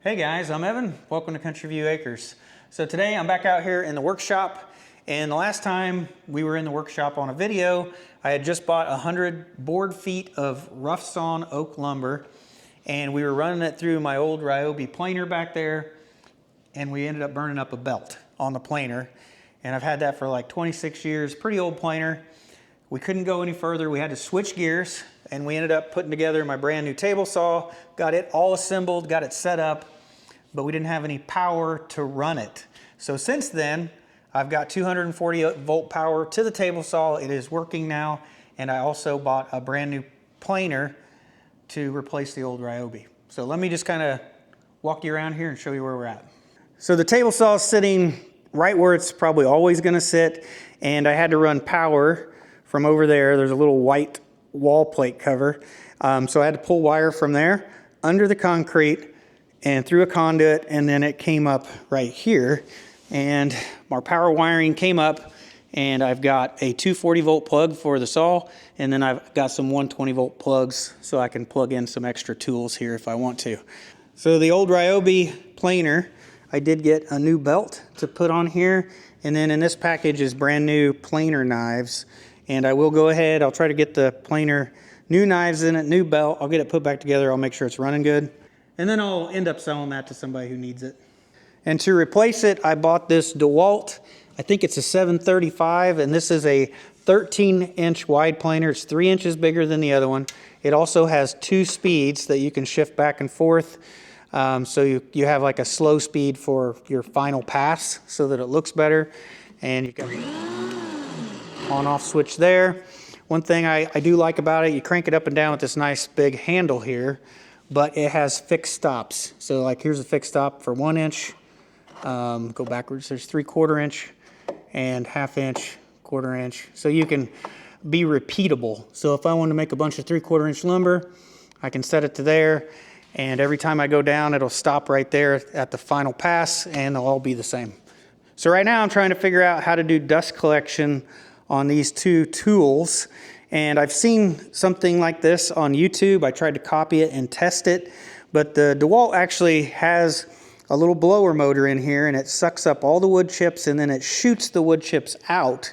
Hey guys, I'm Evan. Welcome to Country View Acres. So today I'm back out here in the workshop, and the last time we were in the workshop on a video, I had just bought 100 board feet of rough sawn oak lumber, and we were running it through my old Ryobi planer back there, and we ended up burning up a belt on the planer. And I've had that for like 26 years, pretty old planer. We couldn't go any further. We had to switch gears, and we ended up putting together my brand new table saw, got it all assembled, got it set up, but we didn't have any power to run it. So since then, I've got 240 volt power to the table saw. It is working now, and I also bought a brand new planer to replace the old Ryobi. So let me just kind of walk you around here and show you where we're at. So the table saw is sitting right where it's probably always gonna sit, and I had to run power from over there. There's a little white wall plate cover. So I had to pull wire from there under the concrete and through a conduit, and then it came up right here, and our power wiring came up, and I've got a 240 volt plug for the saw, and then I've got some 120 volt plugs so I can plug in some extra tools here if I want to. So the old Ryobi planer, I did get a new belt to put on here, and then in this package is brand new planer knives, and I will go ahead, I'll try to get the planer new knives in it, new belt, I'll get it put back together, I'll make sure it's running good. And then I'll end up selling that to somebody who needs it. And to replace it, I bought this DeWalt. I think it's a 735, and this is a 13-inch wide planer. It's 3 inches bigger than the other one. It also has 2 speeds that you can shift back and forth. So you have like a slow speed for your final pass so that it looks better. And you've got on-off switch there. One thing I do like about it, you crank it up and down with this nice big handle here, but it has fixed stops. So like here's a fixed stop for 1 inch, go backwards, there's 3/4 inch and 1/2 inch, 1/4 inch. So you can be repeatable. So if I want to make a bunch of 3/4 inch lumber, I can set it to there, and every time I go down, it'll stop right there at the final pass, and they'll all be the same. So right now I'm trying to figure out how to do dust collection on these two tools. And I've seen something like this on YouTube. I tried to copy it and test it, but the DeWalt actually has a little blower motor in here, and it sucks up all the wood chips, and then it shoots the wood chips out.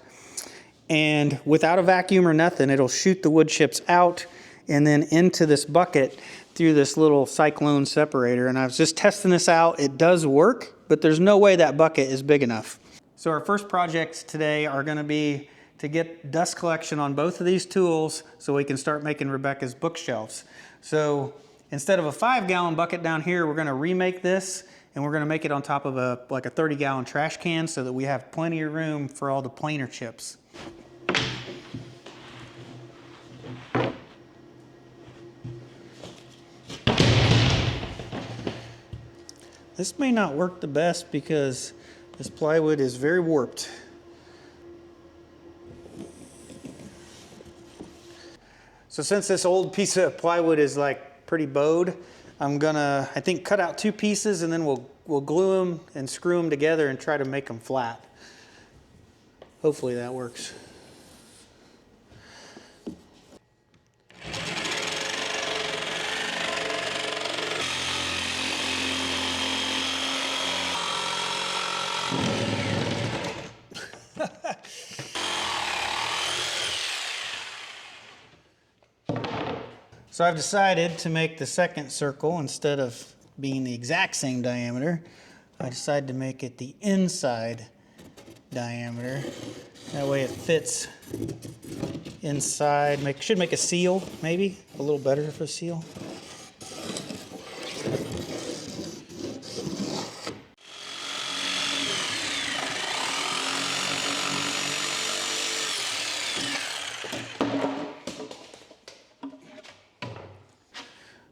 And without a vacuum or nothing, it'll shoot the wood chips out and then into this bucket through this little cyclone separator. And I was just testing this out. It does work, but there's no way that bucket is big enough. So our first projects today are gonna be to get dust collection on both of these tools so we can start making Rebecca's bookshelves. So instead of a 5-gallon bucket down here, we're gonna remake this, and we're gonna make it on top of like a 30-gallon trash can so that we have plenty of room for all the planer chips. This may not work the best because this plywood is very warped. So since this old piece of plywood is like pretty bowed, I'm gonna, I think, cut out 2 pieces, and then we'll glue them and screw them together and try to make them flat. Hopefully that works. So I've decided to make the second circle, instead of being the exact same diameter, I decided to make it the inside diameter. That way it fits inside. Should make a seal, maybe a little better for a seal.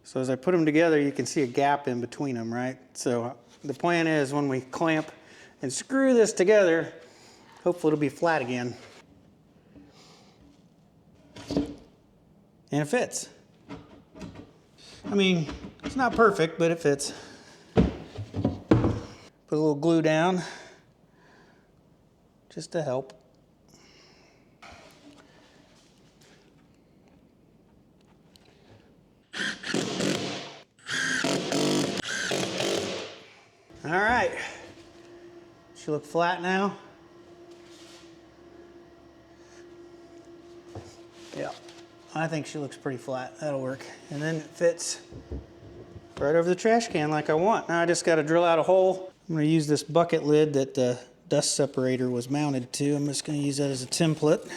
So as I put them together, you can see a gap in between them, right? So the plan is when we clamp and screw this together, hopefully it'll be flat again. And it fits. I mean, it's not perfect, but it fits. Put a little glue down just to help. right. She look flat now? Yeah, I think she looks pretty flat. That'll work. And then it fits right over the trash can like I want. Now I just got to drill out a hole. I'm going to use this bucket lid that the dust separator was mounted to. I'm just going to use that as a template.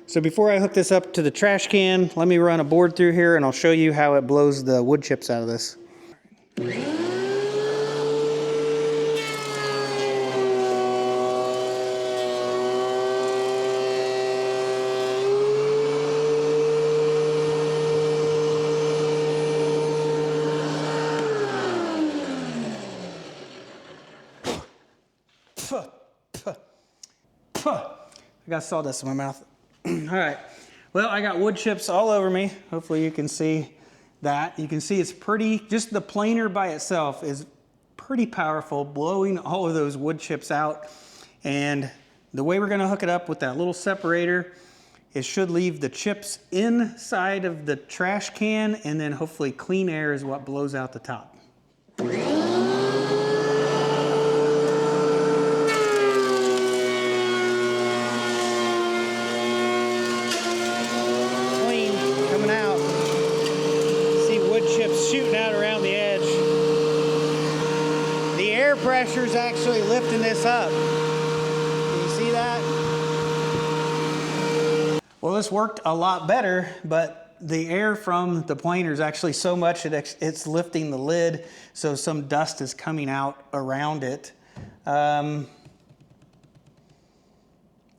So before I hook this up to the trash can, let me run a board through here and I'll show you how it blows the wood chips out of this. I got sawdust in my mouth. All right, well, I got wood chips all over me. Hopefully you can see that. You can see it's pretty, just the planer by itself is pretty powerful, blowing all of those wood chips out. And the way we're gonna hook it up with that little separator, it should leave the chips inside of the trash can, and then hopefully clean air is what blows out the top. Shooting out around the edge. The air pressure is actually lifting this up. Can you see that? Well, this worked a lot better, but the air from the planer is actually so much that it's lifting the lid, so some dust is coming out around it. I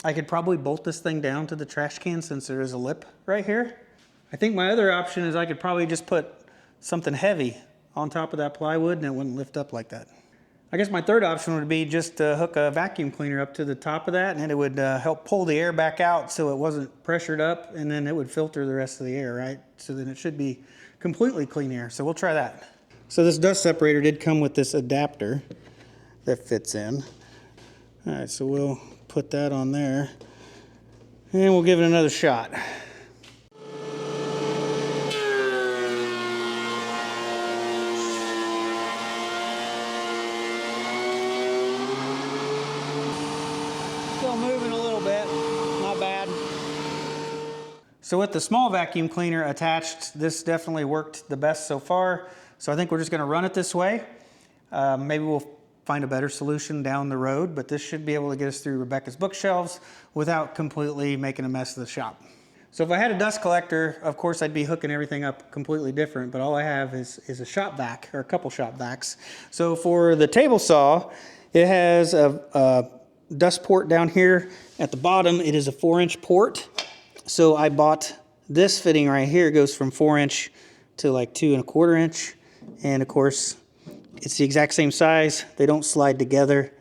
could probably bolt this thing down to the trash can since there is a lip right here. I think my other option is I could probably just put something heavy on top of that plywood and it wouldn't lift up like that. I guess my third option would be just to hook a vacuum cleaner up to the top of that, and it would help pull the air back out so it wasn't pressured up, and then it would filter the rest of the air, right? So then it should be completely clean air. So we'll try that. So this dust separator did come with this adapter that fits in. All right, so we'll put that on there and we'll give it another shot. Moving a little bit, not bad. So with the small vacuum cleaner attached, this definitely worked the best so far. So I think we're just going to run it this way. Maybe we'll find a better solution down the road, but this should be able to get us through Rebecca's bookshelves without completely making a mess of the shop. So if I had a dust collector, of course I'd be hooking everything up completely different, but all I have is a shop vac, or a couple shop vacs. So for the table saw, it has a dust port down here at the bottom. It is a 4-inch port. So I bought this fitting right here. It goes from 4-inch to like 2 1/4 inch. And of course, it's the exact same size. They don't slide together.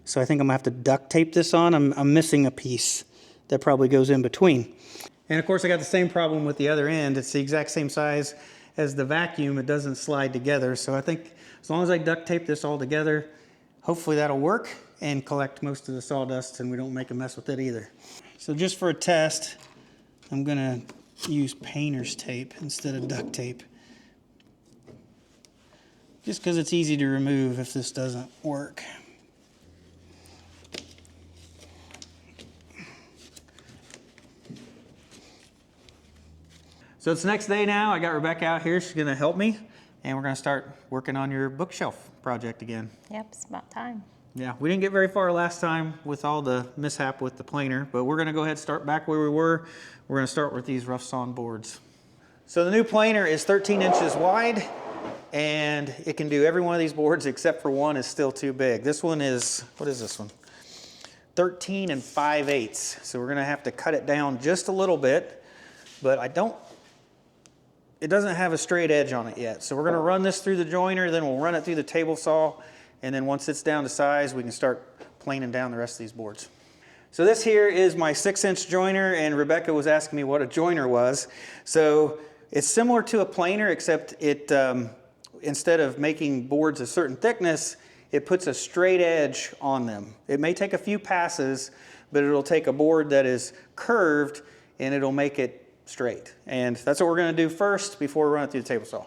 So I think I'm gonna have to duct tape this on. I'm missing a piece that probably goes in between. And of course I got the same problem with the other end. It's the exact same size as the vacuum. It doesn't slide together. So I think as long as I duct tape this all together, hopefully that'll work and collect most of the sawdust, and we don't make a mess with it either. So just for a test, I'm gonna use painter's tape instead of duct tape. Just because it's easy to remove if this doesn't work. So it's the next day now. I got Rebecca out here. She's gonna help me, and we're gonna start working on your bookshelf project again. Yep, it's about time. Yeah, we didn't get very far last time with all the mishap with the planer, but we're gonna go ahead and start back where we were. We're gonna start with these rough sawn boards. So the new planer is 13 inches wide, and it can do every one of these boards except for one is still too big. This one is, what is this one? 13 5/8. So we're gonna have to cut it down just a little bit, but it doesn't have a straight edge on it yet. So we're gonna run this through the joiner, then we'll run it through the table saw, and then once it's down to size, we can start planing down the rest of these boards. So this here is my 6-inch joiner, and Rebecca was asking me what a joiner was. So it's similar to a planer, except it, instead of making boards a certain thickness, it puts a straight edge on them. It may take a few passes, but it'll take a board that is curved and it'll make it straight. And that's what we're going to do first before we run it through the table saw.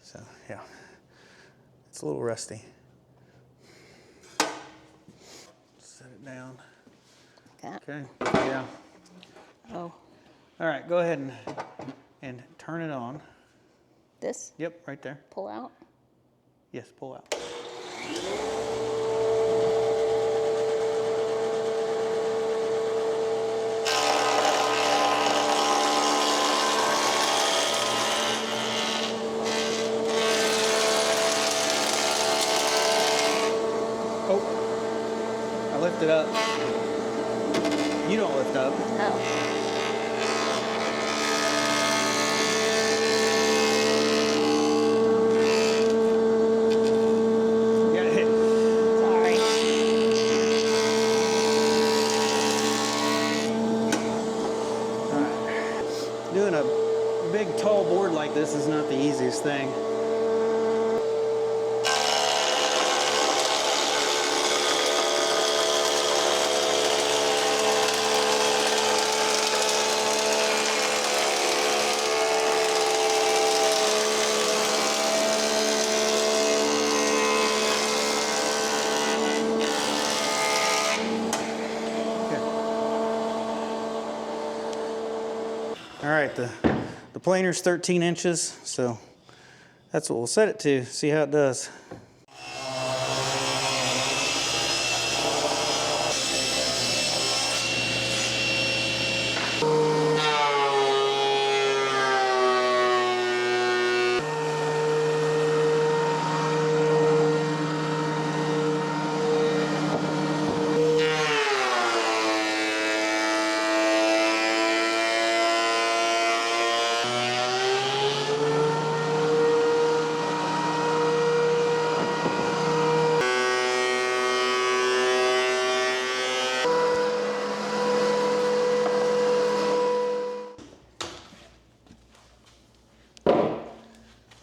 So yeah, it's a little rusty. Set it down. Okay, yeah. Oh. All right, go ahead and turn it on. This? Yep, right there. Pull out? Yes, pull out. Oh, I lift it up. You don't lift up. Oh. Doing a big tall board like this is not the easiest thing. All right, the planer's 13 inches, so that's what we'll set it to, see how it does.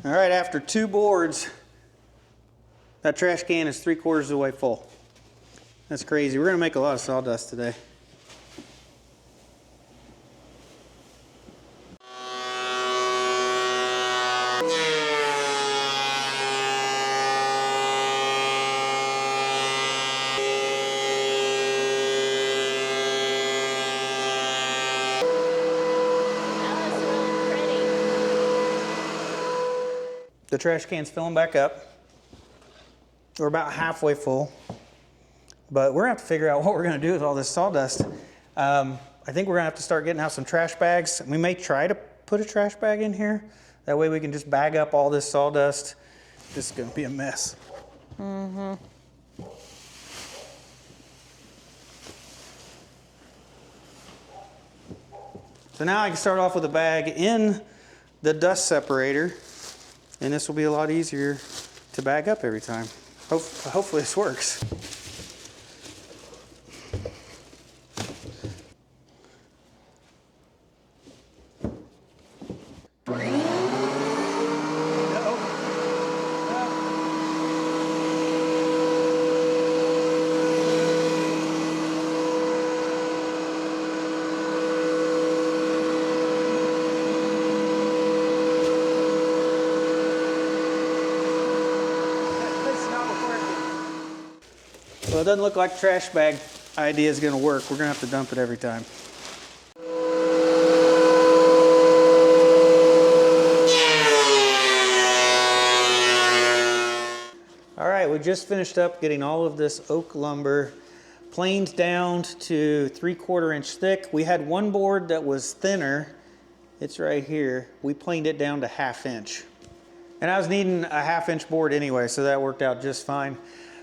All right, after 2 boards, that trash can is 3/4 of the way full. That's crazy. We're gonna make a lot of sawdust today. The trash can's filling back up. We're about halfway full, but we're gonna have to figure out what we're gonna do with all this sawdust. I think we're gonna have to start getting out some trash bags. We may try to put a trash bag in here. That way we can just bag up all this sawdust. This is gonna be a mess. Mm-hmm. So now I can start off with a bag in the dust separator. And this will be a lot easier to bag up every time. Hopefully this works. Well, it doesn't look like trash bag idea is going to work. We're going to have to dump it every time. All right, we just finished up getting all of this oak lumber planed down to 3/4 inch thick. We had one board that was thinner. It's right here. We planed it down to 1/2 inch. And I was needing a 1/2 inch board anyway, so that worked out just fine.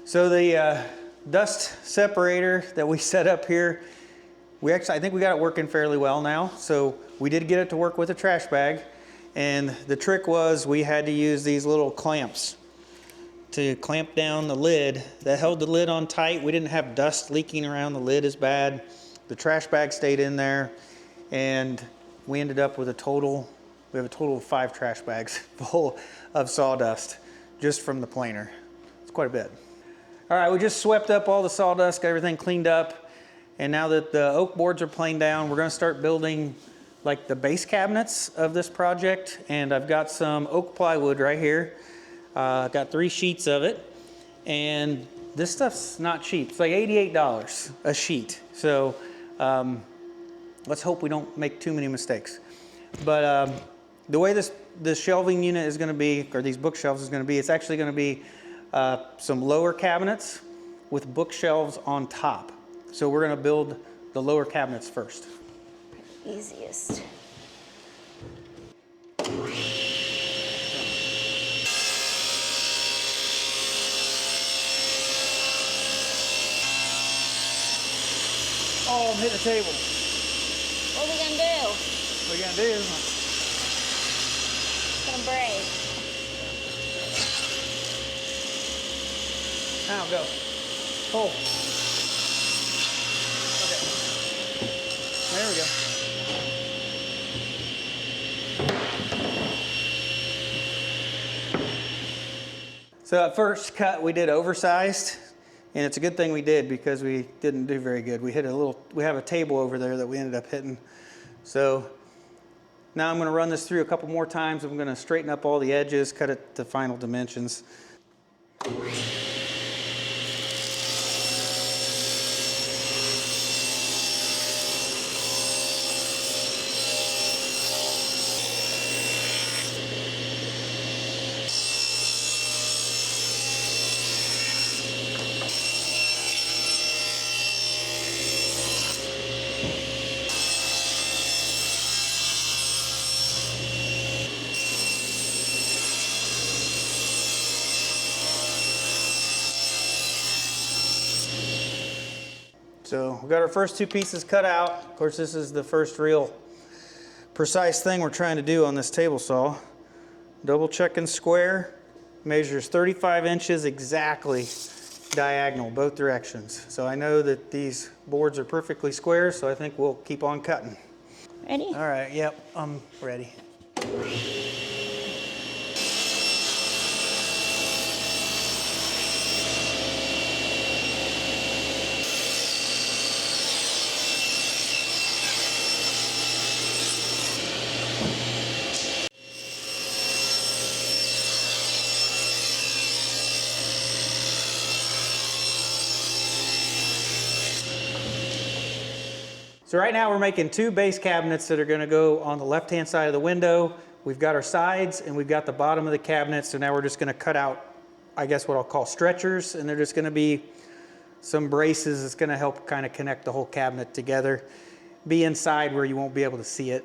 So the dust separator that we set up here, I think we got it working fairly well now. So we did get it to work with a trash bag. And the trick was we had to use these little clamps to clamp down the lid. That held the lid on tight. We didn't have dust leaking around the lid as bad. The trash bag stayed in there. And we ended up with we have a total of 5 trash bags full of sawdust. just from the planer. It's quite a bit. All right, we just swept up all the sawdust, got everything cleaned up. And now that the oak boards are planed down, we're gonna start building like the base cabinets of this project. And I've got some oak plywood right here. Got 3 sheets of it. And this stuff's not cheap. It's like $88 a sheet. So let's hope we don't make too many mistakes. But the way this shelving unit is gonna be, or these bookshelves is gonna be, it's actually gonna be some lower cabinets with bookshelves on top. So we're gonna build the lower cabinets first. Easiest. Oh, I'm hitting the table. What are we gonna do? What are you gonna do? It's gonna break. Now go. Pull. Okay. There we go. So at first cut we did oversized, and it's a good thing we did because we didn't do very good. We have a table over there that we ended up hitting. So now I'm going to run this through a couple more times. I'm going to straighten up all the edges, cut it to final dimensions. So we got our first 2 pieces cut out. Of course, this is the first real precise thing we're trying to do on this table saw. Double checking square, measures 35 inches exactly diagonal, both directions. So I know that these boards are perfectly square, so I think we'll keep on cutting. Ready? All right, yep, I'm ready. So right now we're making 2 base cabinets that are going to go on the left-hand side of the window. We've got our sides and we've got the bottom of the cabinet. So now we're just going to cut out, I guess what I'll call stretchers, and they're just going to be some braces that's going to help kind of connect the whole cabinet together. Be inside where you won't be able to see it.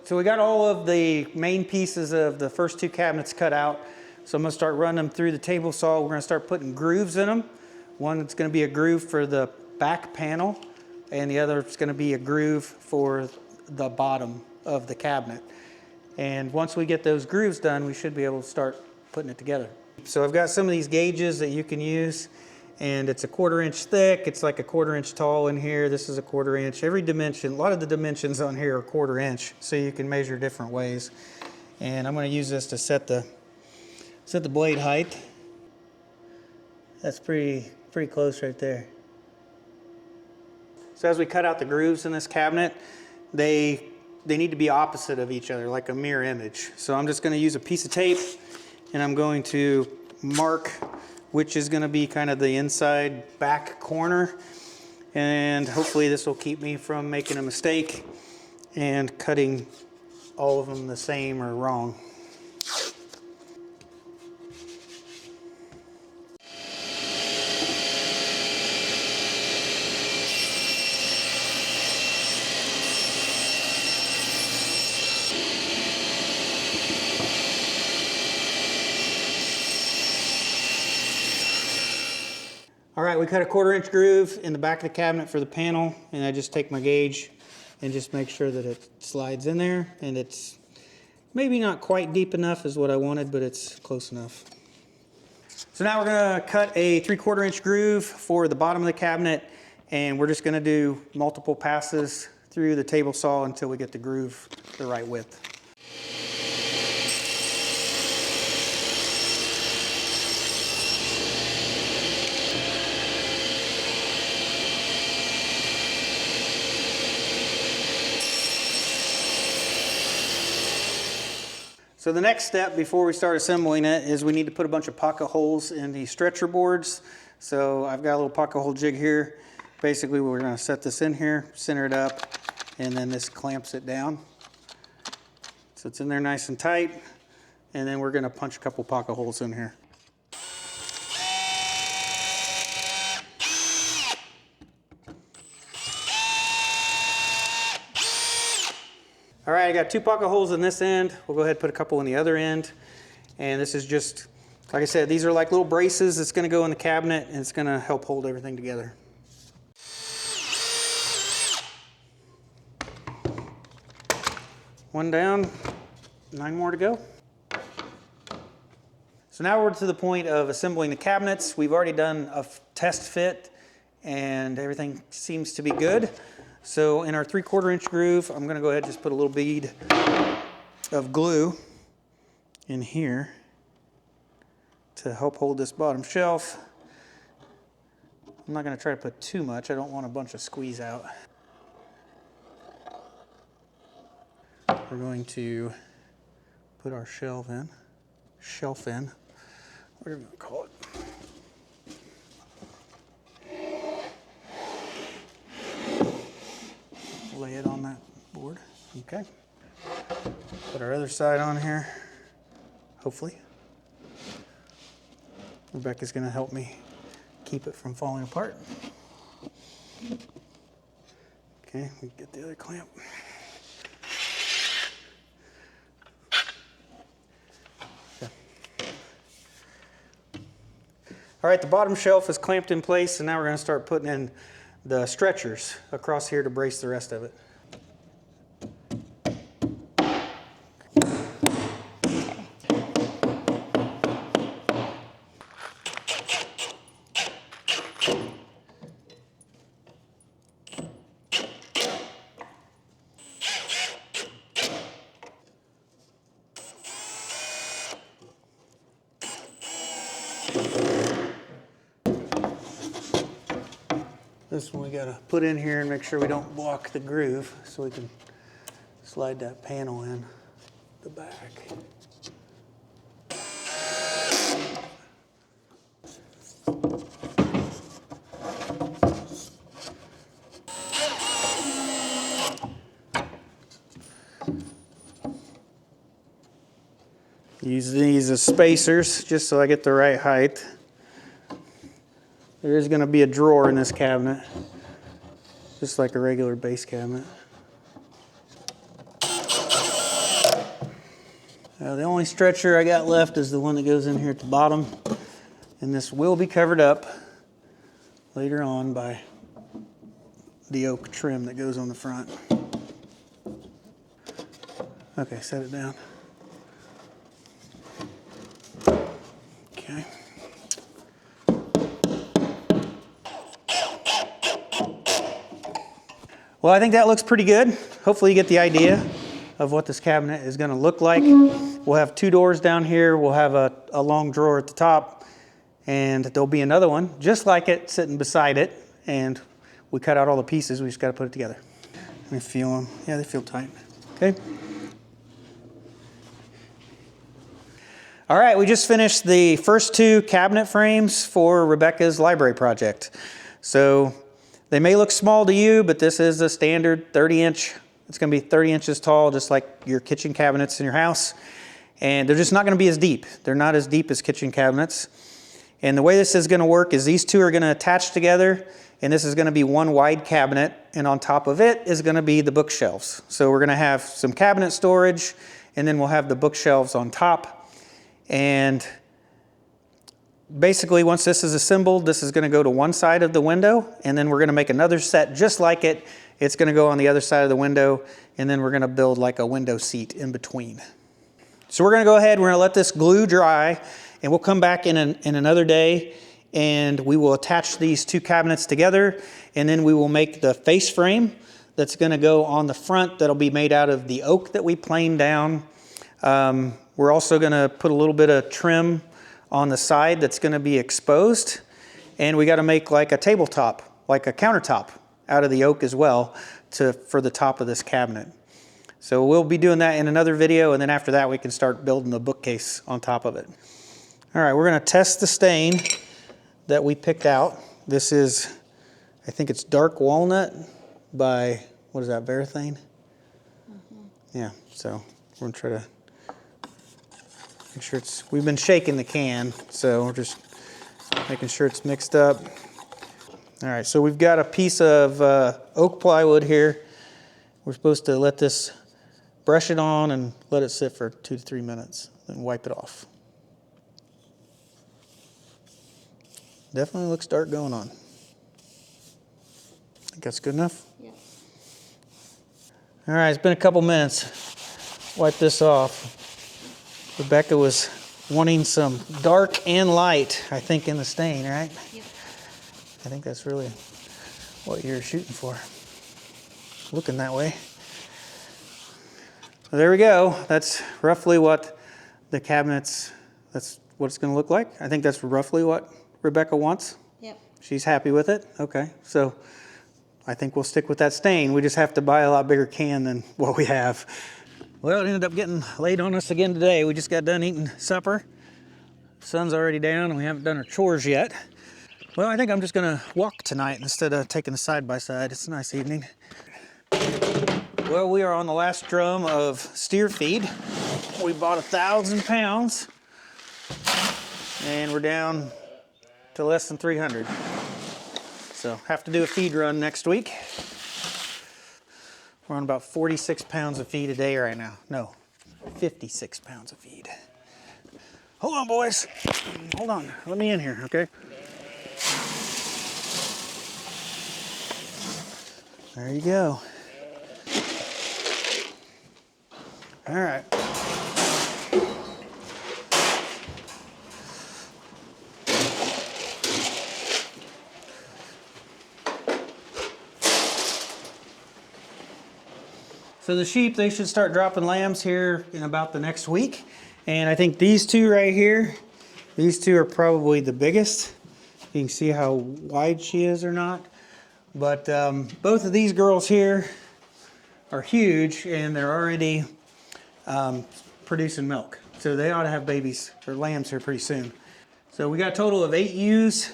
So we got all of the main pieces of the first 2 cabinets cut out. So I'm gonna start running them through the table saw. We're gonna start putting grooves in them. One that's gonna be a groove for the back panel, and the other is gonna be a groove for the bottom of the cabinet. And once we get those grooves done, we should be able to start putting it together. So I've got some of these gauges that you can use, and it's a 1/4 inch thick. It's like a 1/4 inch tall in here. This is a 1/4 inch. Every dimension, a lot of the dimensions on here are 1/4 inch, so you can measure different ways. And I'm going to use this to set the blade height. That's pretty close right there. So as we cut out the grooves in this cabinet, they need to be opposite of each other, like a mirror image. So I'm just going to use a piece of tape, and I'm going to mark which is going to be kind of the inside back corner, and hopefully this will keep me from making a mistake and cutting all of them the same or wrong. All right, we cut a 1/4 inch groove in the back of the cabinet for the panel, and I just take my gauge and just make sure that it slides in there, and it's maybe not quite deep enough is what I wanted, but it's close enough. So now we're gonna cut a 3/4 inch groove for the bottom of the cabinet, and we're just gonna do multiple passes through the table saw until we get the groove the right width. So the next step before we start assembling it is we need to put a bunch of pocket holes in the stretcher boards. So I've got a little pocket hole jig here. Basically we're going to set this in here, center it up, and then this clamps it down. So it's in there nice and tight, and then we're going to punch a couple pocket holes in here. All right, I got 2 pocket holes in this end. We'll go ahead and put a couple in the other end. And this is just, like I said, these are like little braces. It's gonna go in the cabinet and it's gonna help hold everything together. One down, 9 more to go. So now we're to the point of assembling the cabinets. We've already done a test fit and everything seems to be good. So in our 3/4 inch groove, I'm gonna go ahead and just put a little bead of glue in here to help hold this bottom shelf. I'm not gonna try to put too much. I don't want a bunch of squeeze out. We're going to put our shelf in, whatever you want to call it. Lay it on that board. Okay. Put our other side on here, hopefully. Rebecca's going to help me keep it from falling apart. Okay, we get the other clamp. Okay. All right, the bottom shelf is clamped in place, and now we're going to start putting in the stretchers across here to brace the rest of it. This one we got to put in here and make sure we don't block the groove so we can slide that panel in the back. Use these as spacers just so I get the right height. There is going to be a drawer in this cabinet, just like a regular base cabinet. The only stretcher I got left is the one that goes in here at the bottom, and this will be covered up later on by the oak trim that goes on the front. Okay, set it down. Okay. Well, I think that looks pretty good. Hopefully you get the idea of what this cabinet is going to look like. We'll have 2 doors down here. We'll have a long drawer at the top, and there'll be another one just like it sitting beside it. And we cut out all the pieces. We just got to put it together. Let me feel them. Yeah, they feel tight. Okay. All right, we just finished the first 2 cabinet frames for Rebecca's library project. So they may look small to you, but this is a standard 30-inch. It's going to be 30 inches tall, just like your kitchen cabinets in your house. And they're just not going to be as deep. They're not as deep as kitchen cabinets. And the way this is going to work is these 2 are going to attach together, and this is going to be one wide cabinet, and on top of it is going to be the bookshelves. So we're going to have some cabinet storage, and then we'll have the bookshelves on top. And basically, once this is assembled, this is going to go to one side of the window, and then we're going to make another set just like it. It's going to go on the other side of the window, and then we're going to build like a window seat in between. So we're going to go ahead, we're going to let this glue dry, and we'll come back in another day, and we will attach these two cabinets together, and then we will make the face frame that's going to go on the front that'll be made out of the oak that we planed down. We're also going to put a little bit of trim on the side that's going to be exposed, and we got to make like a tabletop, like a countertop out of the oak as well for the top of this cabinet. So we'll be doing that in another video, and then after that we can start building the bookcase on top of it. All right, we're going to test the stain that we picked out. This is, I think it's dark walnut by, what is that, Varathane? Yeah, so we're going to try to make sure we've been shaking the can, so we're just making sure it's mixed up. All right, so we've got a piece of oak plywood here. We're supposed to let this, brush it on and let it sit for 2 to 3 minutes, then wipe it off. Definitely looks dark going on. Think that's good enough? Yeah. All right, it's been a couple minutes. Wipe this off. Rebecca was wanting some dark and light, I think, in the stain, right? Yep. I think that's really what you're shooting for. Looking that way. Well, there we go. That's roughly what the cabinets, that's what it's going to look like. I think that's roughly what Rebecca wants. Yep. She's happy with it. Okay, so I think we'll stick with that stain. We just have to buy a lot bigger can than what we have. Well, it ended up getting late on us again today. We just got done eating supper. Sun's already down and we haven't done our chores yet. Well, I think I'm just gonna walk tonight instead of taking the side-by-side. It's a nice evening. Well, we are on the last drum of steer feed. We bought 1,000 pounds and we're down to less than 300. So have to do a feed run next week. We're on about 46 pounds of feed a day right now. No, 56 pounds of feed. Hold on, boys. Hold on. Let me in here, okay? There you go. All right. So the sheep, they should start dropping lambs here in about the next week. And I think these two right here, these two are probably the biggest. You can see how wide she is or not. But both of these girls here are huge and they're already producing milk. So they ought to have babies or lambs here pretty soon. So we got a total of 8 ewes,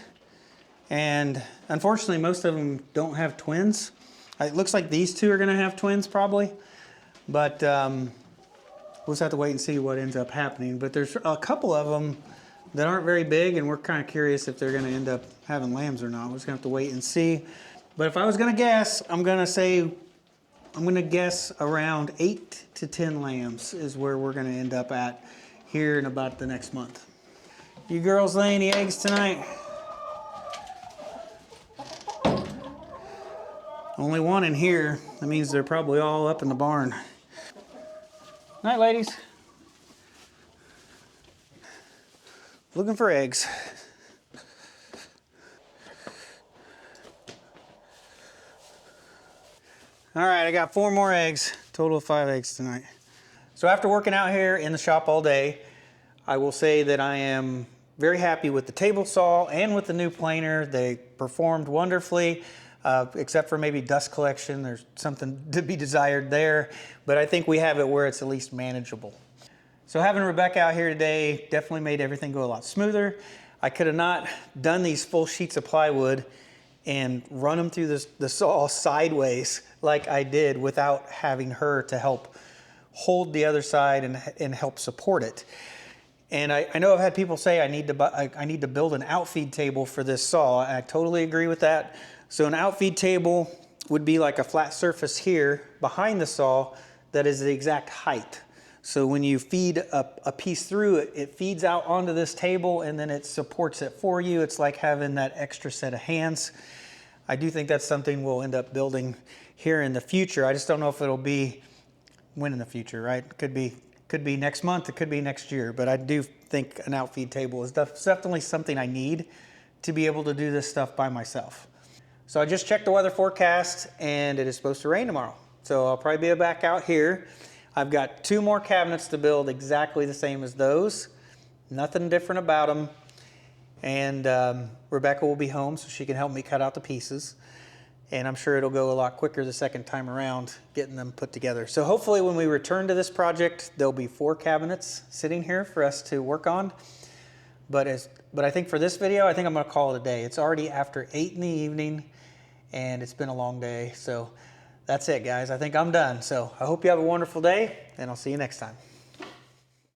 and unfortunately most of them don't have twins. It looks like these two are gonna have twins probably, but we'll just have to wait and see what ends up happening. But there's a couple of them that aren't very big, and we're kind of curious if they're gonna end up having lambs or not. We're just gonna have to wait and see. But if I was gonna guess, I'm gonna guess around 8 to 10 lambs is where we're gonna end up at here in about the next month. You girls lay any eggs tonight? Only one in here. That means they're probably all up in the barn. Night, ladies. Looking for eggs. All right, I got 4 more eggs. Total of 5 eggs tonight. So after working out here in the shop all day, I will say that I am very happy with the table saw and with the new planer. They performed wonderfully. Except for maybe dust collection. There's something to be desired there, but I think we have it where it's at least manageable. So having Rebecca out here today definitely made everything go a lot smoother. I could have not done these full sheets of plywood and run them through the saw sideways like I did without having her to help hold the other side and help support it. And I know I've had people say I need to build an outfeed table for this saw. I totally agree with that. So an outfeed table would be like a flat surface here behind the saw that is the exact height. So when you feed a piece through it, it feeds out onto this table and then it supports it for you. It's like having that extra set of hands. I do think that's something we'll end up building here in the future. I just don't know if it'll be when in the future, right? Could be next month, it could be next year, but I do think an outfeed table is definitely something I need to be able to do this stuff by myself. So I just checked the weather forecast and it is supposed to rain tomorrow. So I'll probably be back out here. I've got 2 more cabinets to build exactly the same as those. Nothing different about them. And Rebecca will be home so she can help me cut out the pieces. And I'm sure it'll go a lot quicker the second time around getting them put together. So hopefully when we return to this project, there'll be 4 cabinets sitting here for us to work on. But I think for this video, I think I'm gonna call it a day. It's already after 8 in the evening and it's been a long day. So that's it, guys. I think I'm done. So I hope you have a wonderful day and I'll see you next time.